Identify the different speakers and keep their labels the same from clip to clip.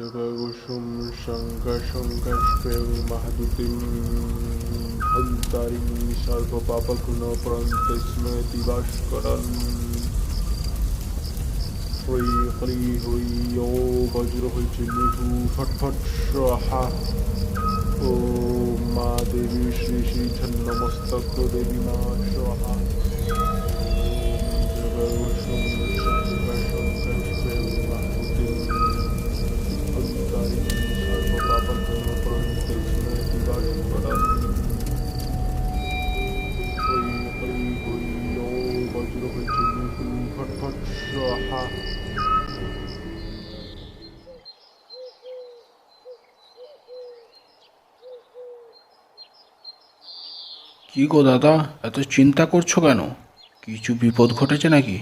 Speaker 1: জগৎকুসুম শঙ্খশঙ্খস্বয়ং মহাদুতিম ধন্তারিং সর্বপাপগুণপ্রন্তস্মৃতিভাস্করং হরি হরি হরি ও বজ্র হয়েছে মৃদু ফটফট স্বাহা ও মা দেবী শ্রী শ্রী ছন্নমস্তক দেবী মা স্বাহা জগৎকুসুম শঙ্খশঙ্খস্বয়ং মহাদুতিম ধন্তারিং সর্বপাপগুণপ্রন্তস্মৃতিভাস্করং হরি হরি হরি ও বজ্র হয়েছে মৃদু ফটফট স্বাহা।
Speaker 2: কি গো দাদা, এত চিন্তা করছো কেন? কিছু বিপদ ঘটেছে নাকি?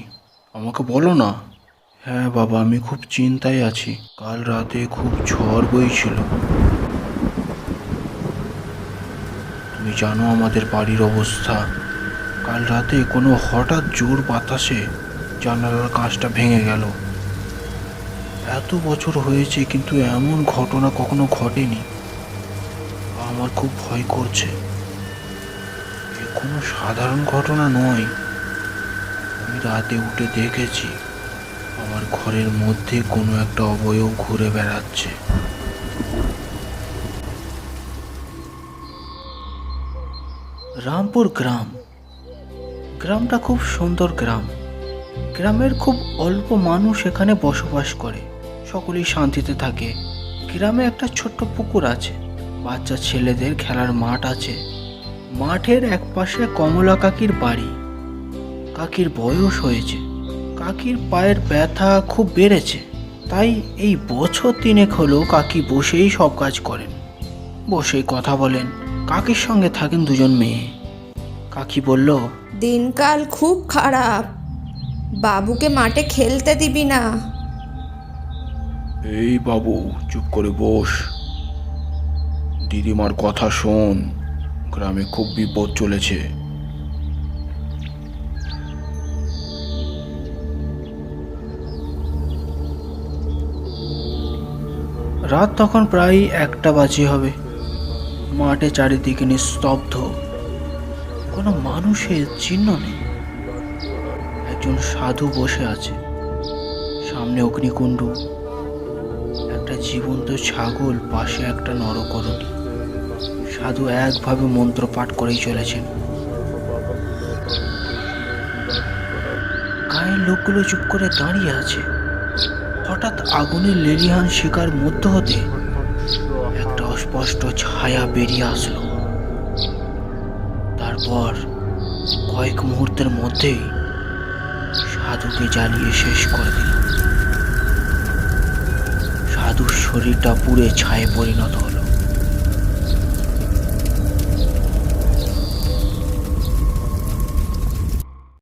Speaker 2: আমাকে বলো না। হ্যাঁ বাবা, আমি খুব চিন্তায় আছি। কাল রাতে খুব ঝড় বইছিল। তুমি জানো আমাদের বাড়ির অবস্থা। কাল রাতে কোনো হঠাৎ জোর বাতাসে জানালার কাঁচটা ভেঙে গেল। এত বছর হয়েছে কিন্তু এমন ঘটনা কখনো ঘটেনি। আমার খুব ভয় করছে। এ কোনো সাধারণ ঘটনা নয়। আমি রাতে উঠে দেখেছি আমার ঘরের মধ্যে কোনো একটা অবয়ব ঘুরে বেড়াচ্ছে। রামপুর গ্রাম। গ্রামটা খুব সুন্দর গ্রাম। গ্রামের খুব অল্প মানুষ এখানে বসবাস করে। সকলেই শান্তিতে থাকে। গ্রামে একটা ছোট্ট পুকুর আছে। বাচ্চা ছেলেদের খেলার মাঠ আছে। মাঠের একপাশে কমলা কাকির বাড়ি। কাকির বয়স হয়েছে। কাকির পায়ের ব্যথা খুব বেড়েছে। তাই এই বছর 3 হলো কাকি বসেই সব কাজ করেন, বসেই কথা বলেন। কাকির সঙ্গে থাকেন 2জন মেয়ে। কাকি বলল,
Speaker 3: দিনকাল খুব খারাপ, বাবুকে মাঠে খেলতে দিবি না।
Speaker 2: এই বাবু, চুপ করে বস। দিদিমার কথা শোন। গ্রামে খুব বিপদ চলেছে। রাত তখন প্রায় 1টা বাজে হবে। মাঠে চারিদিকে নিস্তব্ধ। কোনো মানুষের চিহ্ন নেই। একজন সাধু বসে আছে। সামনে অগ্নিকুণ্ড, একটা জীবন্ত ছাগল, পাশে একটা নরকরণী। সাধু একভাবে মন্ত্র পাঠ করেই চলেছেন। গায়ের লোকগুলো চুপ করে দাঁড়িয়ে আছে। হঠাৎ আগুনের লেলিহান শিকার মধ্য হতে একটা অস্পষ্ট ছায়া বেরিয়ে আসলো। তারপর কয়েক মুহূর্তের মধ্যেই সাধুকে জ্বালিয়ে শেষ করে দিল। সাধুর শরীরটা পুড়ে ছায়ে পরিণত হলো।